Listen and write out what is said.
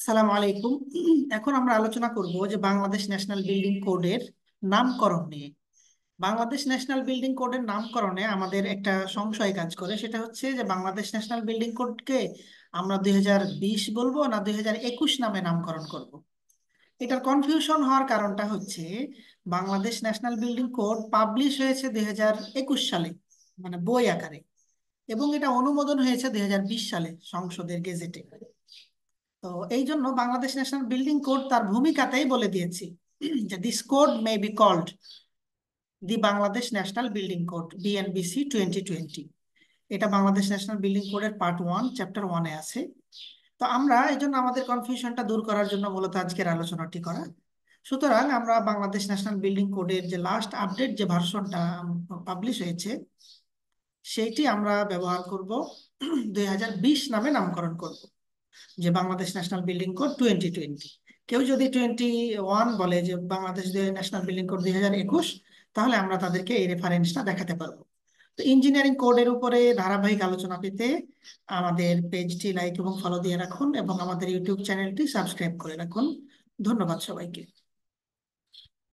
সালাম আলাইকুম। এখন আমরা আলোচনা করব যে বাংলাদেশ ন্যাশনাল বিল্ডিং কোডের নামকরণ নিয়ে। বাংলাদেশ ন্যাশনাল বিল্ডিং কোডের নামকরণে আমাদের একটা সংশয় কাজ করে, সেটা হচ্ছে যে বাংলাদেশ ন্যাশনাল বিল্ডিং কোডকে আমরা 2020 বলবো না 2021 নামে নামকরণ করব। এটার কনফিউশন হওয়ার কারণটা হচ্ছে Bangladesh national building code publish হয়েছে 2021 সালে, মানে বই আকারে, এবং এটা অনুমোদন হয়েছে 2020 সালে সংসদের গেজেটে। তো এই জন্য বাংলাদেশ ন্যাশনাল বিল্ডিং কোড তার ভূমিকাতেই বলে দিয়েছি যে this code may be called the Bangladesh national building code BNBC 2020। এটা বাংলাদেশ ন্যাশনাল বিল্ডিং কোডের পার্ট 1 চ্যাপ্টার 1-এ আছে। তো আমরা এই জন্য আমাদের কনফিউশনটা দূর করার জন্য মূলত আজকের আলোচনাটি করা। সুতরাং আমরা বাংলাদেশ ন্যাশনাল বিল্ডিং কোডের যে লাস্ট আপডেট যে ভার্সনটা পাবলিশ হয়েছে সেইটি আমরা ব্যবহার করব, 2020 নামে নামকরণ করব, যে বাংলাদেশ ন্যাশনাল বিল্ডিং কোড 2020। কেউ যদি 21 বলে যে বাংলাদেশ ন্যাশনাল বিল্ডিং কোড 2021, তাহলে আমরা তাদেরকে এই রেফারেন্সটা দেখাতে পারবো। তো ইঞ্জিনিয়ারিং কোডের উপরে ধারাবাহিক আলোচনা পেতে আমাদের পেজটি লাইক এবং ফলো দিয়ে রাখুন এবং আমাদের ইউটিউব চ্যানেলটি সাবস্ক্রাইব করে রাখুন। ধন্যবাদ সবাইকে।